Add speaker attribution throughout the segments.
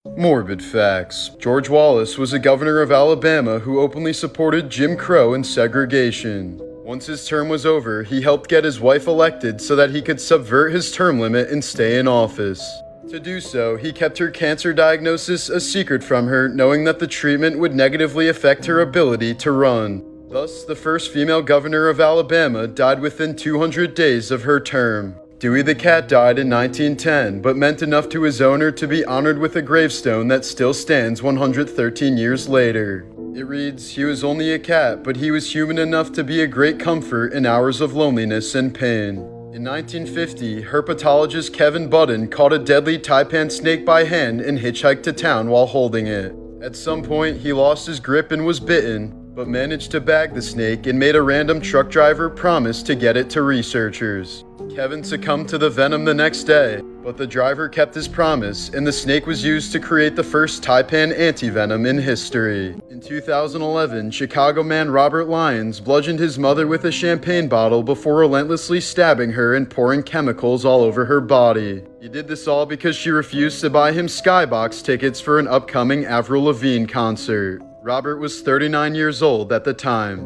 Speaker 1: Morbid facts. George Wallace was a governor of Alabama who openly supported Jim Crow and segregation. Once his term was over, he helped get his wife elected so that he could subvert his term limit and stay in office. To do so, he kept her cancer diagnosis a secret from her, knowing that the treatment would negatively affect her ability to run. Thus, the first female governor of Alabama died within 200 days of her term. Dewey the cat died in 1910, but meant enough to his owner to be honored with a gravestone that still stands 113 years later. It reads, "He was only a cat, but he was human enough to be a great comfort in hours of loneliness and pain." In 1950, herpetologist Kevin Budden caught a deadly taipan snake by hand and hitchhiked to town while holding it. At some point, he lost his grip and was bitten, but managed to bag the snake and made a random truck driver promise to get it to researchers. Kevin succumbed to the venom the next day, but the driver kept his promise, and the snake was used to create the first taipan antivenom in history. In 2011, Chicago man Robert Lyons bludgeoned his mother with a champagne bottle before relentlessly stabbing her and pouring chemicals all over her body. He did this all because she refused to buy him skybox tickets for an upcoming Avril Lavigne concert. Robert was 39 years old at the time.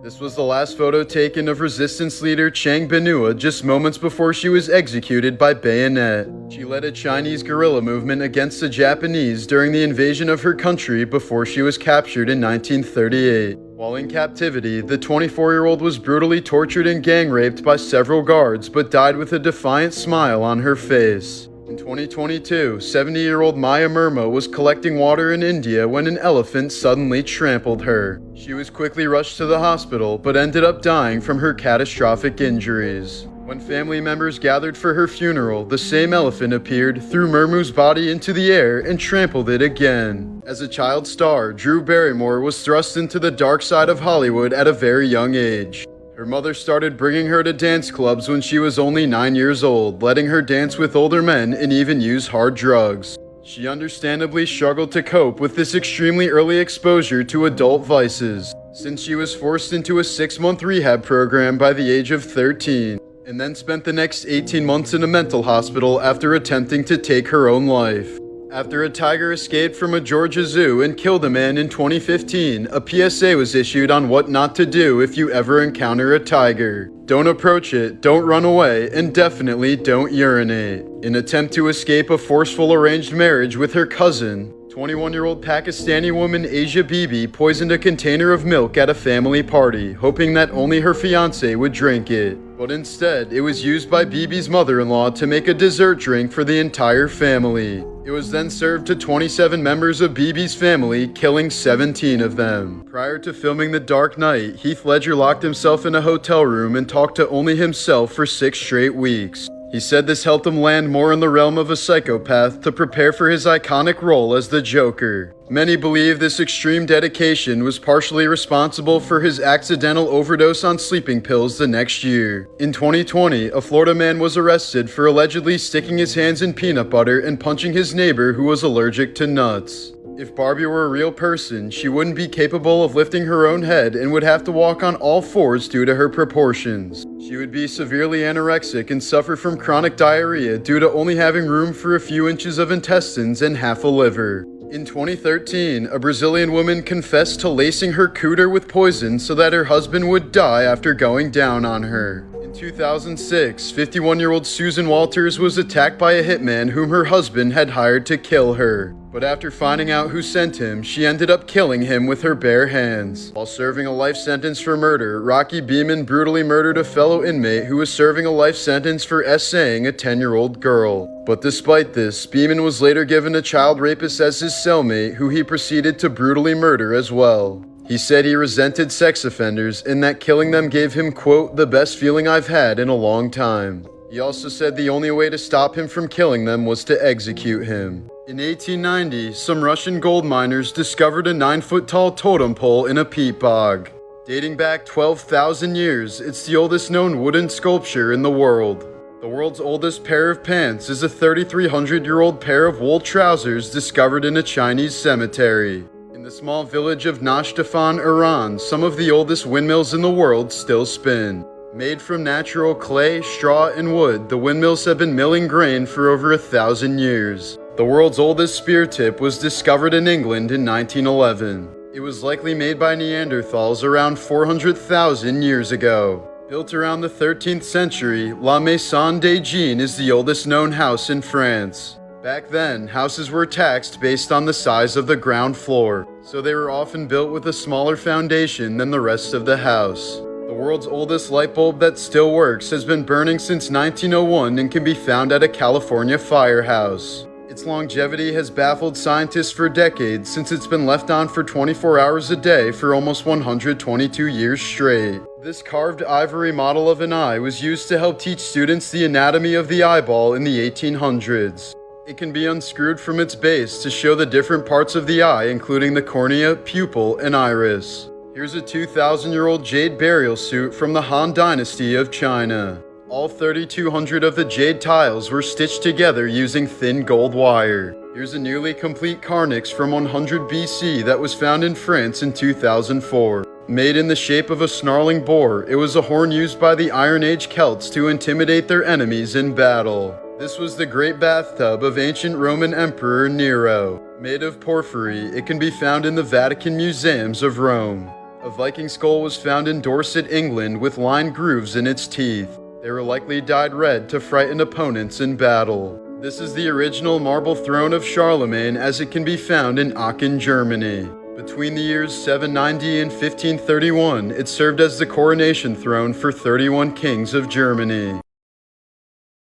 Speaker 1: This was the last photo taken of resistance leader Chiang Bin-Hua just moments before she was executed by bayonet. She led a Chinese guerrilla movement against the Japanese during the invasion of her country before she was captured in 1938. While in captivity, the 24-year-old was brutally tortured and gang-raped by several guards, but died with a defiant smile on her face. In 2022, 70-year-old Maya Murma was collecting water in India when an elephant suddenly trampled her. She was quickly rushed to the hospital, but ended up dying from her catastrophic injuries. When family members gathered for her funeral, the same elephant appeared, threw Murmu's body into the air, and trampled it again. As a child star, Drew Barrymore was thrust into the dark side of Hollywood at a very young age. Her mother started bringing her to dance clubs when she was only 9 years old, letting her dance with older men and even use hard drugs. She understandably struggled to cope with this extremely early exposure to adult vices, since she was forced into a 6-month rehab program by the age of 13, and then spent the next 18 months in a mental hospital after attempting to take her own life. After a tiger escaped from a Georgia zoo and killed a man in 2015, a PSA was issued on what not to do if you ever encounter a tiger. Don't approach it, don't run away, and definitely don't urinate. In an attempt to escape a forceful arranged marriage with her cousin, 21-year-old Pakistani woman Asia Bibi poisoned a container of milk at a family party, hoping that only her fiancé would drink it. But instead, it was used by Bibi's mother-in-law to make a dessert drink for the entire family. It was then served to 27 members of Bibi's family, killing 17 of them. Prior to filming The Dark Knight, Heath Ledger locked himself in a hotel room and talked to only himself for 6 straight weeks. He said this helped him land more in the realm of a psychopath to prepare for his iconic role as the Joker. Many believe this extreme dedication was partially responsible for his accidental overdose on sleeping pills the next year. In 2020, a Florida man was arrested for allegedly sticking his hands in peanut butter and punching his neighbor who was allergic to nuts. If Barbie were a real person, she wouldn't be capable of lifting her own head and would have to walk on all fours due to her proportions. She would be severely anorexic and suffer from chronic diarrhea due to only having room for a few inches of intestines and half a liver. In 2013, a Brazilian woman confessed to lacing her cooter with poison so that her husband would die after going down on her. In 2006, 51-year-old Susan Walters was attacked by a hitman whom her husband had hired to kill her. But after finding out who sent him, she ended up killing him with her bare hands. While serving a life sentence for murder, Rocky Beeman brutally murdered a fellow inmate who was serving a life sentence for essaying a 10-year-old girl. But despite this, Beeman was later given a child rapist as his cellmate, who he proceeded to brutally murder as well. He said he resented sex offenders and that killing them gave him, quote, "the best feeling I've had in a long time." He also said the only way to stop him from killing them was to execute him. In 1890, some Russian gold miners discovered a 9-foot-tall totem pole in a peat bog. Dating back 12,000 years, it's the oldest known wooden sculpture in the world. The world's oldest pair of pants is a 3,300-year-old pair of wool trousers discovered in a Chinese cemetery. In the small village of Nashtafan, Iran, some of the oldest windmills in the world still spin. Made from natural clay, straw, and wood, the windmills have been milling grain for over 1,000 years. The world's oldest spear tip was discovered in England in 1911. It was likely made by Neanderthals around 400,000 years ago. Built around the 13th century, La Maison des Jeans is the oldest known house in France. Back then, houses were taxed based on the size of the ground floor, so they were often built with a smaller foundation than the rest of the house. The world's oldest light bulb that still works has been burning since 1901 and can be found at a California firehouse. Its longevity has baffled scientists for decades since it's been left on for 24 hours a day for almost 122 years straight. This carved ivory model of an eye was used to help teach students the anatomy of the eyeball in the 1800s. It can be unscrewed from its base to show the different parts of the eye, including the cornea, pupil, and iris. Here's a 2,000-year-old jade burial suit from the Han Dynasty of China. All 3,200 of the jade tiles were stitched together using thin gold wire. Here's a nearly complete carnix from 100 BC that was found in France in 2004. Made in the shape of a snarling boar, it was a horn used by the Iron Age Celts to intimidate their enemies in battle. This was the great bathtub of ancient Roman Emperor Nero. Made of porphyry, it can be found in the Vatican museums of Rome. A Viking skull was found in Dorset, England, with lined grooves in its teeth. They were likely dyed red to frighten opponents in battle. This is the original marble throne of Charlemagne as it can be found in Aachen, Germany. Between the years 790 and 1531, it served as the coronation throne for 31 kings of Germany.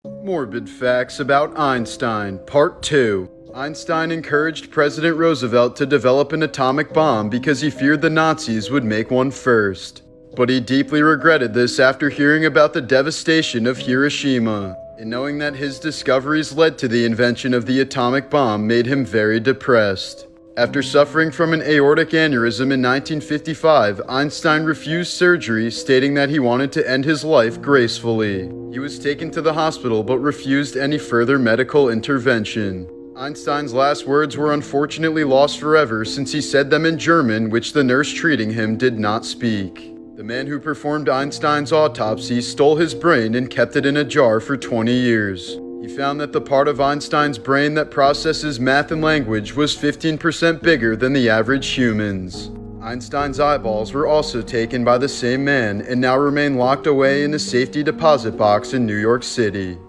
Speaker 1: Morbid facts about Einstein, Part 2. Einstein encouraged President Roosevelt to develop an atomic bomb because he feared the Nazis would make one first. But he deeply regretted this after hearing about the devastation of Hiroshima, and knowing that his discoveries led to the invention of the atomic bomb made him very depressed. After suffering from an aortic aneurysm in 1955, Einstein refused surgery, stating that he wanted to end his life gracefully. He was taken to the hospital but refused any further medical intervention. Einstein's last words were unfortunately lost forever since he said them in German, which the nurse treating him did not speak. The man who performed Einstein's autopsy stole his brain and kept it in a jar for 20 years. He found that the part of Einstein's brain that processes math and language was 15% bigger than the average human's. Einstein's eyeballs were also taken by the same man and now remain locked away in a safety deposit box in New York City.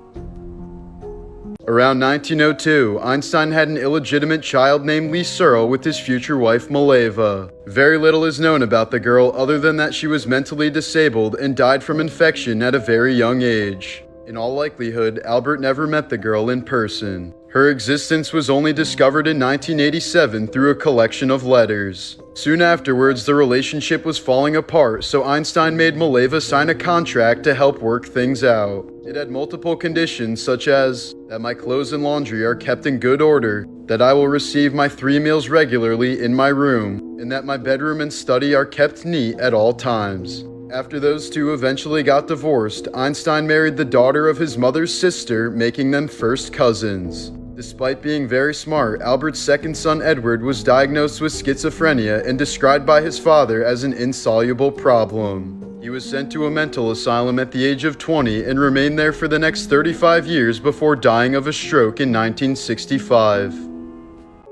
Speaker 1: Around 1902, Einstein had an illegitimate child named Lee Searle with his future wife Mileva. Very little is known about the girl other than that she was mentally disabled and died from infection at a very young age. In all likelihood, Albert never met the girl in person. Her existence was only discovered in 1987 through a collection of letters. Soon afterwards, the relationship was falling apart, so Einstein made Mileva sign a contract to help work things out. It had multiple conditions such as that my clothes and laundry are kept in good order, that I will receive my 3 meals regularly in my room, and that my bedroom and study are kept neat at all times. After those two eventually got divorced, Einstein married the daughter of his mother's sister, making them first cousins. Despite being very smart, Albert's second son Edward was diagnosed with schizophrenia and described by his father as an insoluble problem. He was sent to a mental asylum at the age of 20 and remained there for the next 35 years before dying of a stroke in 1965.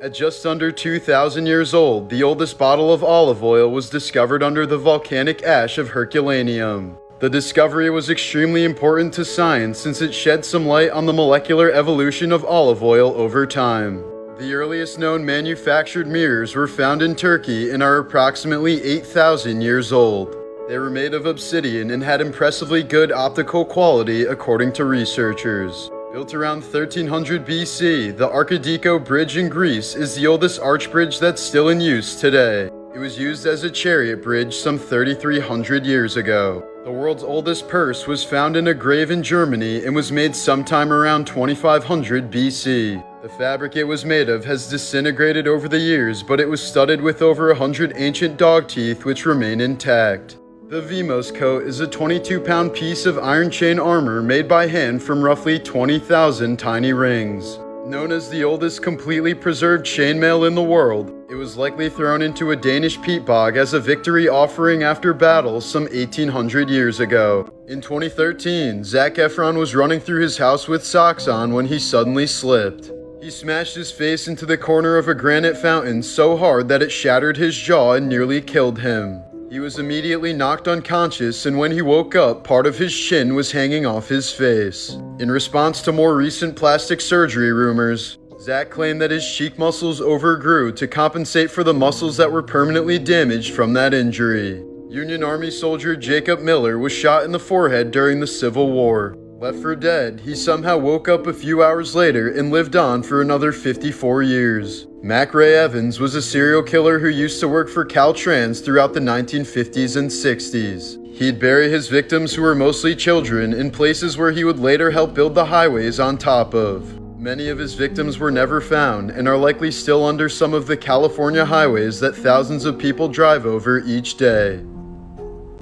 Speaker 1: At just under 2,000 years old, the oldest bottle of olive oil was discovered under the volcanic ash of Herculaneum. The discovery was extremely important to science since it shed some light on the molecular evolution of olive oil over time. The earliest known manufactured mirrors were found in Turkey and are approximately 8,000 years old. They were made of obsidian and had impressively good optical quality according to researchers. Built around 1300 BC, the Archidiko Bridge in Greece is the oldest arch bridge that's still in use today. It was used as a chariot bridge some 3,300 years ago. The world's oldest purse was found in a grave in Germany and was made sometime around 2500 BC. The fabric it was made of has disintegrated over the years, but it was studded with over 100 ancient dog teeth which remain intact. The Vimos coat is a 22-pound piece of iron chain armor made by hand from roughly 20,000 tiny rings. Known as the oldest completely preserved chainmail in the world, it was likely thrown into a Danish peat bog as a victory offering after battle some 1,800 years ago. In 2013, Zac Efron was running through his house with socks on when he suddenly slipped. He smashed his face into the corner of a granite fountain so hard that it shattered his jaw and nearly killed him. He was immediately knocked unconscious, and when he woke up, part of his chin was hanging off his face. In response to more recent plastic surgery rumors, Zach claimed that his cheek muscles overgrew to compensate for the muscles that were permanently damaged from that injury. Union Army soldier Jacob Miller was shot in the forehead during the Civil War. Left for dead, he somehow woke up a few hours later and lived on for another 54 years. Mac Ray Evans was a serial killer who used to work for Caltrans throughout the 1950s and 60s. He'd bury his victims, who were mostly children, in places where he would later help build the highways on top of. Many of his victims were never found and are likely still under some of the California highways that thousands of people drive over each day.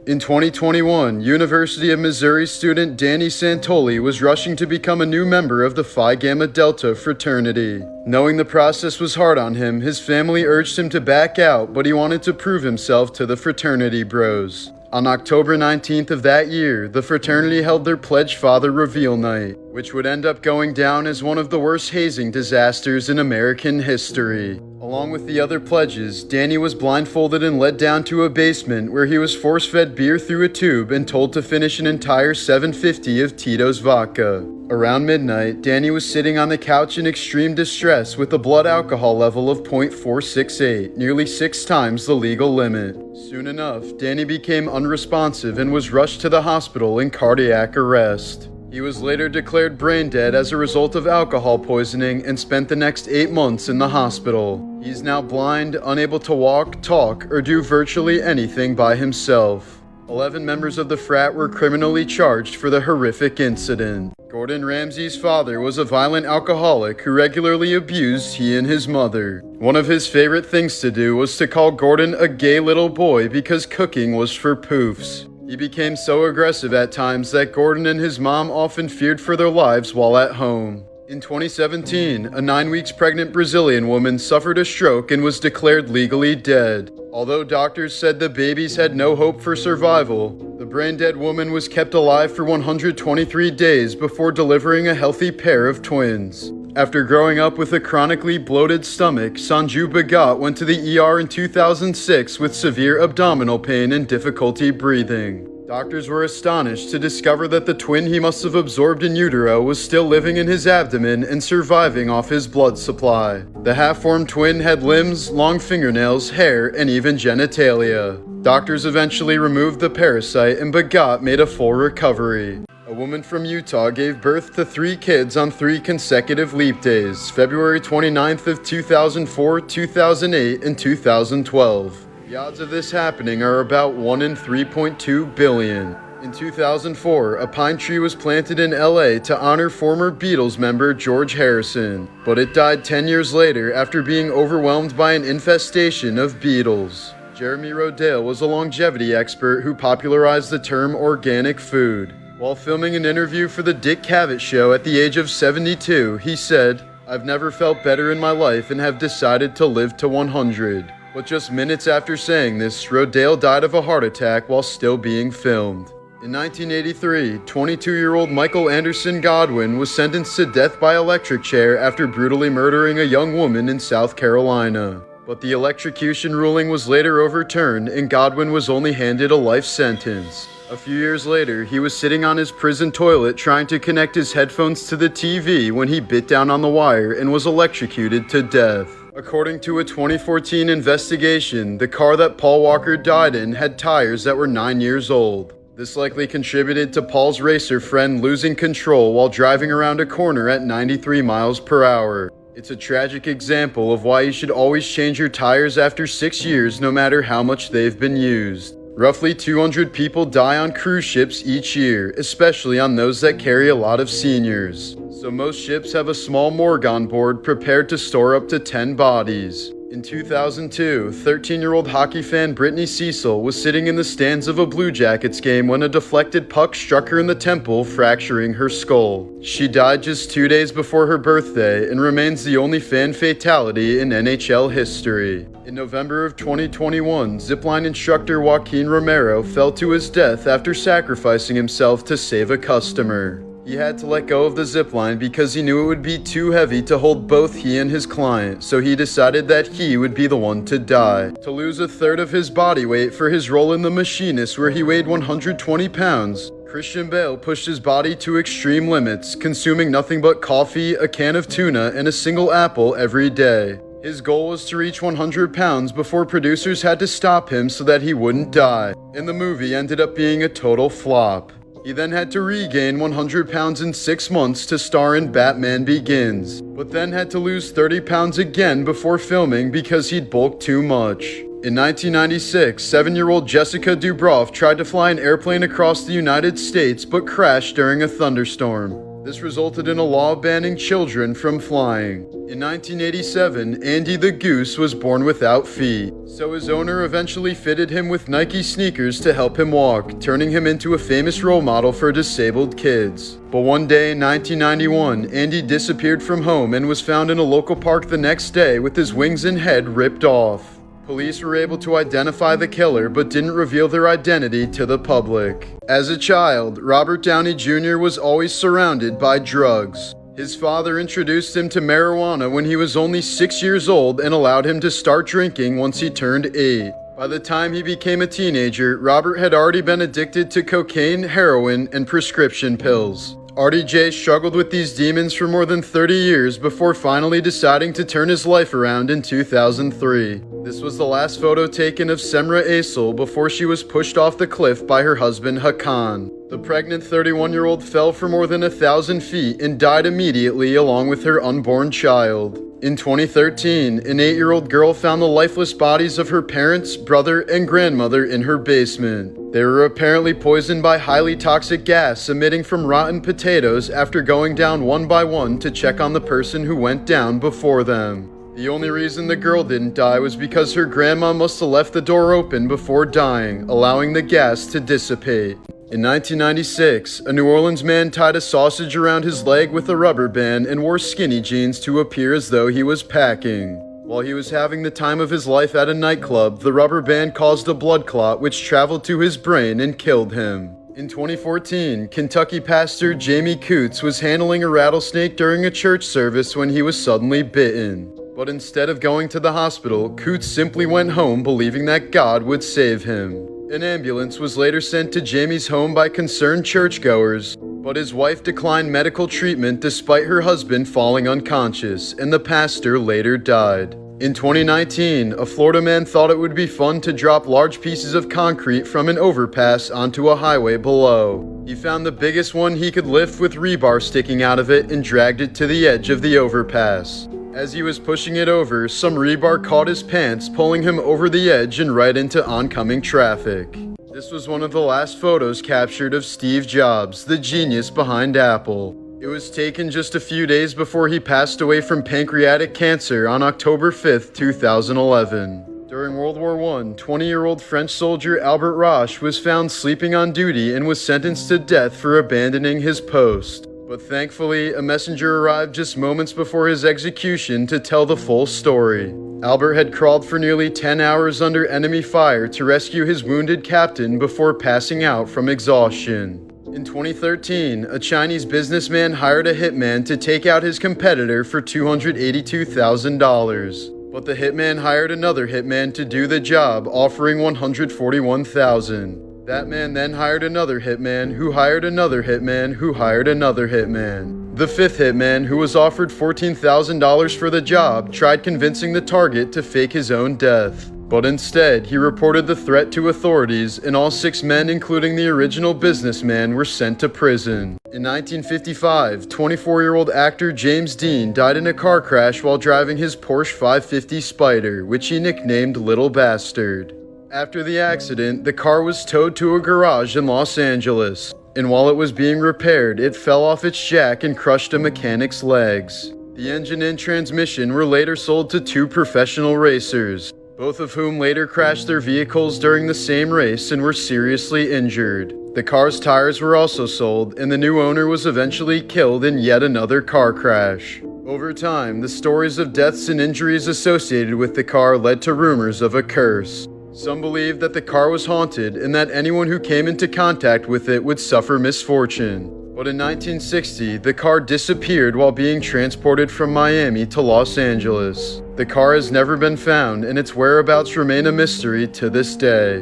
Speaker 1: In 2021, University of Missouri student Danny Santoli was rushing to become a new member of the Phi Gamma Delta fraternity. Knowing the process was hard on him, his family urged him to back out, but he wanted to prove himself to the fraternity bros. On October 19th of that year, the fraternity held their Pledge Father Reveal Night, which would end up going down as one of the worst hazing disasters in American history. Along with the other pledges, Danny was blindfolded and led down to a basement where he was force-fed beer through a tube and told to finish an entire 750 of Tito's vodka. Around midnight, Danny was sitting on the couch in extreme distress with a blood alcohol level of .468, nearly 6 times the legal limit. Soon enough, Danny became unresponsive and was rushed to the hospital in cardiac arrest. He was later declared brain dead as a result of alcohol poisoning and spent the next 8 months in the hospital. He's now blind, unable to walk, talk, or do virtually anything by himself. 11 members of the frat were criminally charged for the horrific incident. Gordon Ramsay's father was a violent alcoholic who regularly abused he and his mother. One of his favorite things to do was to call Gordon a gay little boy because cooking was for poofs. He became so aggressive at times that Gordon and his mom often feared for their lives while at home. In 2017, a 9 weeks pregnant Brazilian woman suffered a stroke and was declared legally dead. Although doctors said the babies had no hope for survival, the brain-dead woman was kept alive for 123 days before delivering a healthy pair of twins. After growing up with a chronically bloated stomach, Sanju Bhagat went to the ER in 2006 with severe abdominal pain and difficulty breathing. Doctors were astonished to discover that the twin he must have absorbed in utero was still living in his abdomen and surviving off his blood supply. The half-formed twin had limbs, long fingernails, hair, and even genitalia. Doctors eventually removed the parasite and Bhagat made a full recovery. A woman from Utah gave birth to 3 kids on 3 consecutive leap days, February 29th of 2004, 2008, and 2012. The odds of this happening are about 1 in 3.2 billion. In 2004, a pine tree was planted in LA to honor former Beatles member George Harrison, but it died 10 years later after being overwhelmed by an infestation of beetles. Jeremy Rodale was a longevity expert who popularized the term organic food. While filming an interview for the Dick Cavett Show at the age of 72, he said, "I've never felt better in my life and have decided to live to 100. But just minutes after saying this, Rodale died of a heart attack while still being filmed. In 1983, 22-year-old Michael Anderson Godwin was sentenced to death by electric chair after brutally murdering a young woman in South Carolina. But the electrocution ruling was later overturned and Godwin was only handed a life sentence. A few years later, he was sitting on his prison toilet trying to connect his headphones to the TV when he bit down on the wire and was electrocuted to death. According to a 2014 investigation, the car that Paul Walker died in had tires that were 9 years old. This likely contributed to Paul's racer friend losing control while driving around a corner at 93 miles per hour. It's a tragic example of why you should always change your tires after 6 years no matter how much they've been used. Roughly 200 people die on cruise ships each year, especially on those that carry a lot of seniors. So most ships have a small morgue on board prepared to store up to 10 bodies. In 2002, 13-year-old hockey fan Brittany Cecil was sitting in the stands of a Blue Jackets game when a deflected puck struck her in the temple, fracturing her skull. She died just 2 days before her birthday and remains the only fan fatality in NHL history. In November of 2021, zipline instructor Joaquin Romero fell to his death after sacrificing himself to save a customer. He had to let go of the zipline because he knew it would be too heavy to hold both he and his client, so he decided that he would be the one to die. To lose a third of his body weight for his role in The Machinist, where he weighed 120 pounds, Christian Bale pushed his body to extreme limits, consuming nothing but coffee, a can of tuna, and a single apple every day. His goal was to reach 100 pounds before producers had to stop him so that he wouldn't die, and the movie ended up being a total flop. He then had to regain 100 pounds in 6 months to star in Batman Begins, but then had to lose 30 pounds again before filming because he'd bulked too much. In 1996, 7-year-old Jessica Dubroff tried to fly an airplane across the United States but crashed during a thunderstorm. This resulted in a law banning children from flying. In 1987, Andy the Goose was born without feet, so his owner eventually fitted him with Nike sneakers to help him walk, turning him into a famous role model for disabled kids. But one day in 1991, Andy disappeared from home and was found in a local park the next day with his wings and head ripped off. Police were able to identify the killer but didn't reveal their identity to the public. As a child, Robert Downey Jr. was always surrounded by drugs. His father introduced him to marijuana when he was only 6 years old and allowed him to start drinking once he turned 8. By the time he became a teenager, Robert had already been addicted to cocaine, heroin, and prescription pills. RDJ struggled with these demons for more than 30 years before finally deciding to turn his life around in 2003. This was the last photo taken of Semra Aysel before she was pushed off the cliff by her husband Hakan. The pregnant 31-year-old fell for more than 1,000 feet and died immediately along with her unborn child. In 2013, an 8-year-old girl found the lifeless bodies of her parents, brother, and grandmother in her basement. They were apparently poisoned by highly toxic gas emitting from rotten potatoes after going down one by one to check on the person who went down before them. The only reason the girl didn't die was because her grandma must have left the door open before dying, allowing the gas to dissipate. In 1996, a New Orleans man tied a sausage around his leg with a rubber band and wore skinny jeans to appear as though he was packing. While he was having the time of his life at a nightclub, the rubber band caused a blood clot which traveled to his brain and killed him. In 2014, Kentucky pastor Jamie Coots was handling a rattlesnake during a church service when he was suddenly bitten. But instead of going to the hospital, Coots simply went home believing that God would save him. An ambulance was later sent to Jamie's home by concerned churchgoers, but his wife declined medical treatment despite her husband falling unconscious, and the pastor later died. In 2019, a Florida man thought it would be fun to drop large pieces of concrete from an overpass onto a highway below. He found the biggest one he could lift with rebar sticking out of it and dragged it to the edge of the overpass. As he was pushing it over, some rebar caught his pants, pulling him over the edge and right into oncoming traffic. This was one of the last photos captured of Steve Jobs, the genius behind Apple. It was taken just a few days before he passed away from pancreatic cancer on October 5, 2011. During World War I, 20-year-old French soldier Albert Roche was found sleeping on duty and was sentenced to death for abandoning his post. But thankfully, a messenger arrived just moments before his execution to tell the full story. Albert had crawled for nearly 10 hours under enemy fire to rescue his wounded captain before passing out from exhaustion. In 2013, a Chinese businessman hired a hitman to take out his competitor for $282,000. But the hitman hired another hitman to do the job, offering $141,000. That man then hired another hitman, who hired another hitman, who hired another hitman. The fifth hitman, who was offered $14,000 for the job, tried convincing the target to fake his own death. But instead, he reported the threat to authorities, and all 6 men, including the original businessman, were sent to prison. In 1955, 24-year-old actor James Dean died in a car crash while driving his Porsche 550 Spider, which he nicknamed Little Bastard. After the accident, the car was towed to a garage in Los Angeles, and while it was being repaired, it fell off its jack and crushed a mechanic's legs. The engine and transmission were later sold to 2 professional racers, both of whom later crashed their vehicles during the same race and were seriously injured. The car's tires were also sold, and the new owner was eventually killed in yet another car crash. Over time, the stories of deaths and injuries associated with the car led to rumors of a curse. Some believed that the car was haunted and that anyone who came into contact with it would suffer misfortune. But in 1960, the car disappeared while being transported from Miami to Los Angeles. The car has never been found, and its whereabouts remain a mystery to this day.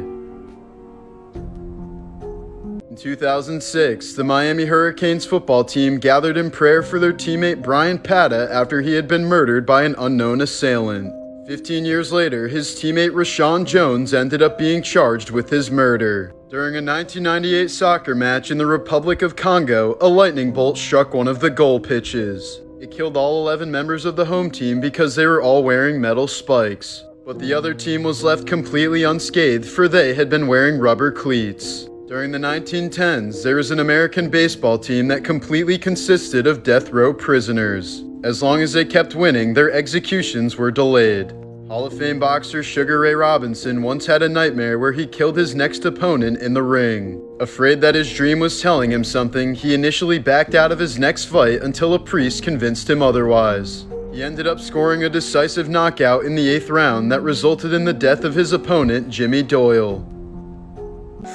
Speaker 1: In 2006, the Miami Hurricanes football team gathered in prayer for their teammate Brian Pata after he had been murdered by an unknown assailant. 15 years later, his teammate Rashawn Jones ended up being charged with his murder. During a 1998 soccer match in the Republic of Congo, a lightning bolt struck one of the goal pitches. It killed all 11 members of the home team because they were all wearing metal spikes. But the other team was left completely unscathed, for they had been wearing rubber cleats. During the 1910s, there was an American baseball team that completely consisted of death row prisoners. As long as they kept winning, their executions were delayed. Hall of Fame boxer Sugar Ray Robinson once had a nightmare where he killed his next opponent in the ring. Afraid that his dream was telling him something, he initially backed out of his next fight until a priest convinced him otherwise. He ended up scoring a decisive knockout in the 8th round that resulted in the death of his opponent, Jimmy Doyle.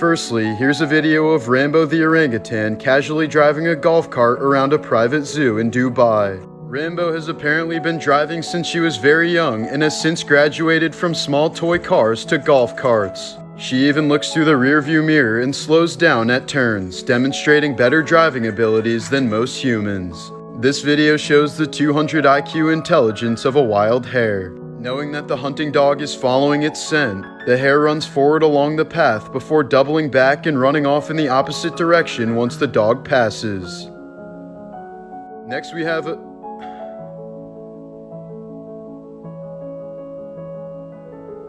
Speaker 1: Firstly, here's a video of Rambo the orangutan casually driving a golf cart around a private zoo in Dubai. Rambo has apparently been driving since she was very young and has since graduated from small toy cars to golf carts. She even looks through the rearview mirror and slows down at turns, demonstrating better driving abilities than most humans. This video shows the 200 IQ intelligence of a wild hare. Knowing that the hunting dog is following its scent, the hare runs forward along the path before doubling back and running off in the opposite direction once the dog passes. Next we have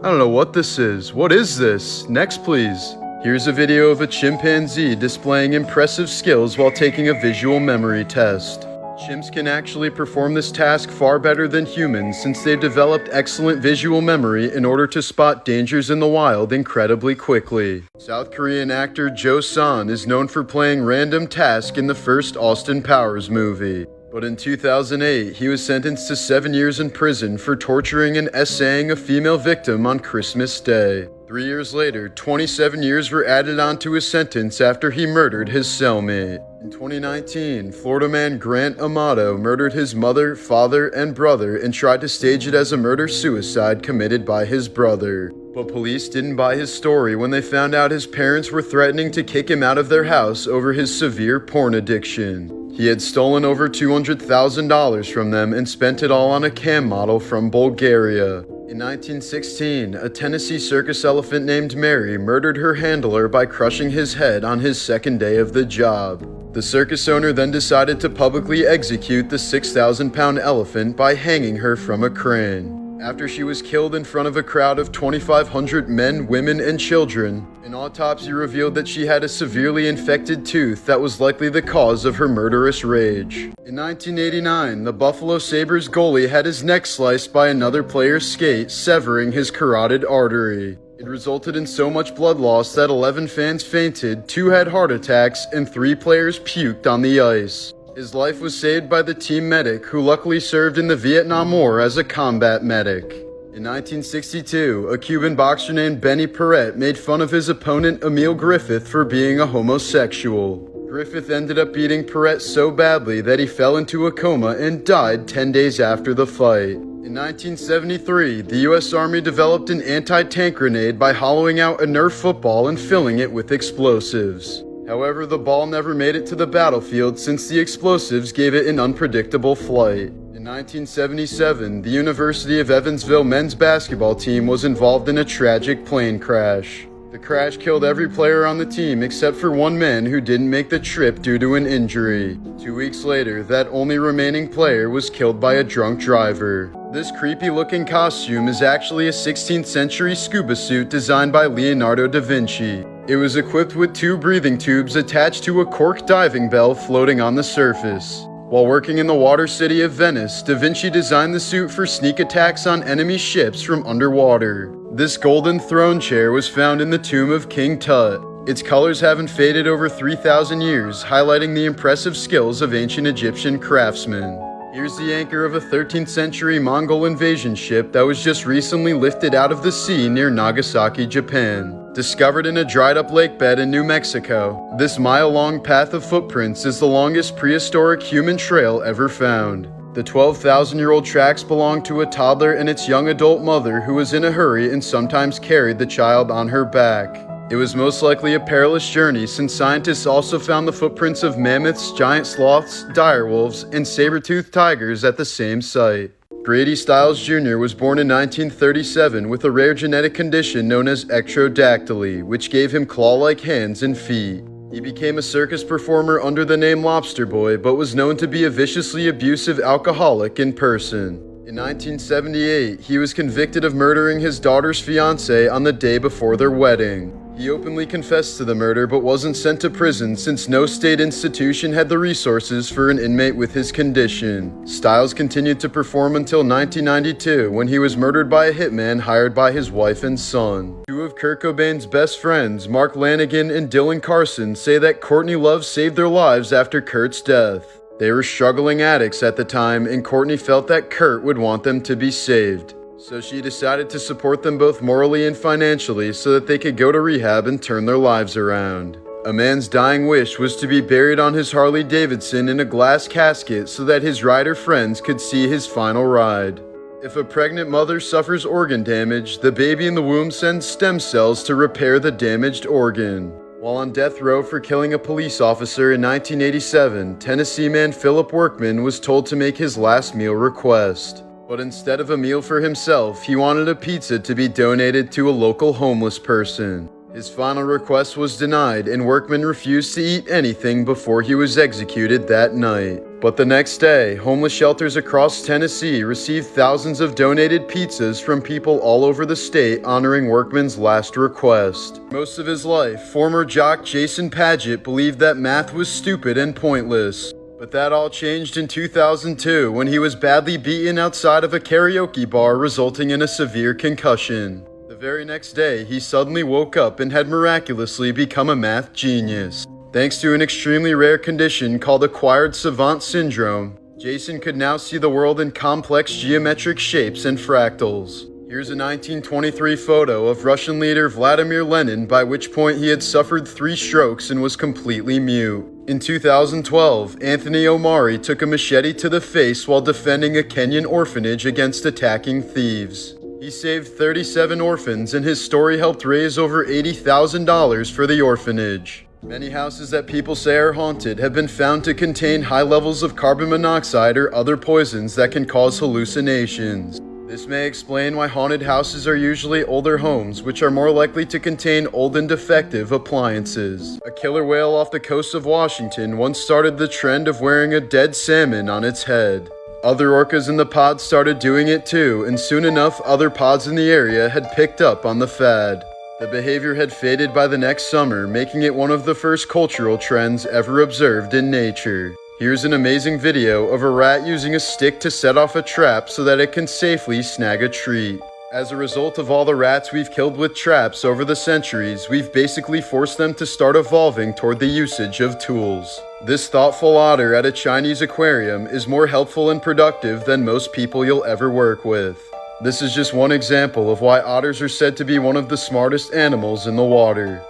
Speaker 1: I don't know what this is. What is this? Next, please. Here's a video of a chimpanzee displaying impressive skills while taking a visual memory test. Chimps can actually perform this task far better than humans since they've developed excellent visual memory in order to spot dangers in the wild incredibly quickly. South Korean actor Jo Son is known for playing random tasks in the first Austin Powers movie. But in 2008, he was sentenced to 7 years in prison for torturing and essaying a female victim on Christmas Day. 3 years later, 27 years were added onto his sentence after he murdered his cellmate. In 2019, Florida man Grant Amato murdered his mother, father, and brother and tried to stage it as a murder-suicide committed by his brother. But police didn't buy his story when they found out his parents were threatening to kick him out of their house over his severe porn addiction. He had stolen over $200,000 from them and spent it all on a cam model from Bulgaria. In 1916, a Tennessee circus elephant named Mary murdered her handler by crushing his head on his second day of the job. The circus owner then decided to publicly execute the 6,000-pound elephant by hanging her from a crane. After she was killed in front of a crowd of 2,500 men, women, and children, an autopsy revealed that she had a severely infected tooth that was likely the cause of her murderous rage. In 1989, the Buffalo Sabres goalie had his neck sliced by another player's skate, severing his carotid artery. It resulted in so much blood loss that 11 fans fainted, 2 had heart attacks, and 3 players puked on the ice. His life was saved by the team medic, who luckily served in the Vietnam War as a combat medic. In 1962, a Cuban boxer named Benny Paret made fun of his opponent Emil Griffith for being a homosexual. Griffith ended up beating Paret so badly that he fell into a coma and died 10 days after the fight. In 1973, the US Army developed an anti-tank grenade by hollowing out a Nerf football and filling it with explosives. However, the ball never made it to the battlefield since the explosives gave it an unpredictable flight. In 1977, the University of Evansville men's basketball team was involved in a tragic plane crash. The crash killed every player on the team except for one man who didn't make the trip due to an injury. 2 weeks later, that only remaining player was killed by a drunk driver. This creepy-looking costume is actually a 16th century scuba suit designed by Leonardo da Vinci. It was equipped with 2 breathing tubes attached to a cork diving bell floating on the surface. While working in the water city of Venice, Da Vinci designed the suit for sneak attacks on enemy ships from underwater. This golden throne chair was found in the tomb of King Tut. Its colors haven't faded over 3,000 years, highlighting the impressive skills of ancient Egyptian craftsmen. Here's the anchor of a 13th century Mongol invasion ship that was just recently lifted out of the sea near Nagasaki, Japan. Discovered in a dried-up lake bed in New Mexico, this mile-long path of footprints is the longest prehistoric human trail ever found. The 12,000-year-old tracks belong to a toddler and its young adult mother who was in a hurry and sometimes carried the child on her back. It was most likely a perilous journey since scientists also found the footprints of mammoths, giant sloths, direwolves, and saber-toothed tigers at the same site. Grady Stiles Jr. was born in 1937 with a rare genetic condition known as ectrodactyly, which gave him claw-like hands and feet. He became a circus performer under the name Lobster Boy, but was known to be a viciously abusive alcoholic in person. In 1978, he was convicted of murdering his daughter's fiancé on the day before their wedding. He openly confessed to the murder but wasn't sent to prison since no state institution had the resources for an inmate with his condition. Stiles continued to perform until 1992 when he was murdered by a hitman hired by his wife and son. Two of Kurt Cobain's best friends, Mark Lanigan and Dylan Carson, say that Courtney Love saved their lives after Kurt's death. They were struggling addicts at the time, and Courtney felt that Kurt would want them to be saved. So she decided to support them both morally and financially so that they could go to rehab and turn their lives around. A man's dying wish was to be buried on his Harley Davidson in a glass casket so that his rider friends could see his final ride. If a pregnant mother suffers organ damage, the baby in the womb sends stem cells to repair the damaged organ. While on death row for killing a police officer in 1987, Tennessee man Philip Workman was told to make his last meal request. But instead of a meal for himself, he wanted a pizza to be donated to a local homeless person. His final request was denied, and Workman refused to eat anything before he was executed that night. But the next day, homeless shelters across Tennessee received thousands of donated pizzas from people all over the state honoring Workman's last request. Most of his life, former jock Jason Padgett believed that math was stupid and pointless. But that all changed in 2002 when he was badly beaten outside of a karaoke bar, resulting in a severe concussion. The very next day, he suddenly woke up and had miraculously become a math genius. Thanks to an extremely rare condition called acquired savant syndrome, Jason could now see the world in complex geometric shapes and fractals. Here's a 1923 photo of Russian leader Vladimir Lenin, by which point he had suffered 3 strokes and was completely mute. In 2012, Anthony Omari took a machete to the face while defending a Kenyan orphanage against attacking thieves. He saved 37 orphans, and his story helped raise over $80,000 for the orphanage. Many houses that people say are haunted have been found to contain high levels of carbon monoxide or other poisons that can cause hallucinations. This may explain why haunted houses are usually older homes, which are more likely to contain old and defective appliances. A killer whale off the coast of Washington once started the trend of wearing a dead salmon on its head. Other orcas in the pod started doing it too, and soon enough other pods in the area had picked up on the fad. The behavior had faded by the next summer, making it one of the first cultural trends ever observed in nature. Here's an amazing video of a rat using a stick to set off a trap so that it can safely snag a treat. As a result of all the rats we've killed with traps over the centuries, we've basically forced them to start evolving toward the usage of tools. This thoughtful otter at a Chinese aquarium is more helpful and productive than most people you'll ever work with. This is just one example of why otters are said to be one of the smartest animals in the water.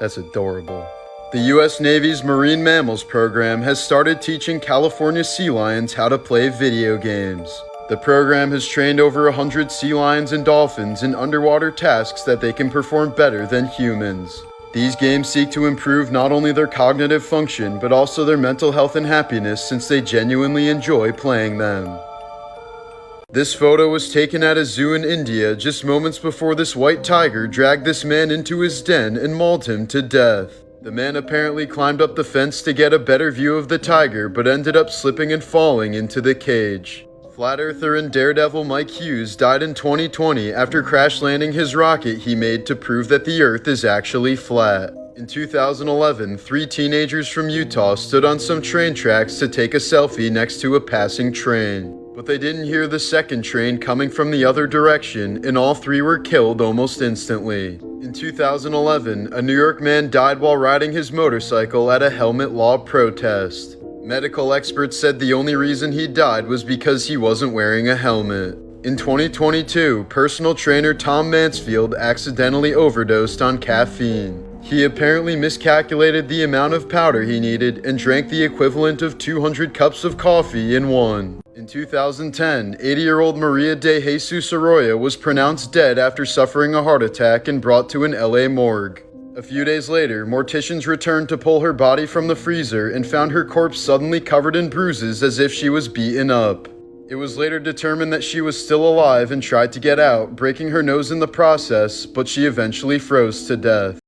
Speaker 1: That's adorable. The U.S. Navy's Marine Mammals program has started teaching California sea lions how to play video games. The program has trained over 100 sea lions and dolphins in underwater tasks that they can perform better than humans. These games seek to improve not only their cognitive function, but also their mental health and happiness, since they genuinely enjoy playing them. This photo was taken at a zoo in India just moments before this white tiger dragged this man into his den and mauled him to death. The man apparently climbed up the fence to get a better view of the tiger, but ended up slipping and falling into the cage. Flat earther and daredevil Mike Hughes died in 2020 after crash landing his rocket he made to prove that the earth is actually flat. In 2011, 3 teenagers from Utah stood on some train tracks to take a selfie next to a passing train. But they didn't hear the second train coming from the other direction, and all 3 were killed almost instantly. In 2011, a New York man died while riding his motorcycle at a helmet law protest. Medical experts said the only reason he died was because he wasn't wearing a helmet. In 2022, personal trainer Tom Mansfield accidentally overdosed on caffeine. He apparently miscalculated the amount of powder he needed and drank the equivalent of 200 cups of coffee in one. In 2010, 80-year-old Maria de Jesus Arroyo was pronounced dead after suffering a heart attack and brought to an LA morgue. A few days later, morticians returned to pull her body from the freezer and found her corpse suddenly covered in bruises as if she was beaten up. It was later determined that she was still alive and tried to get out, breaking her nose in the process, but she eventually froze to death.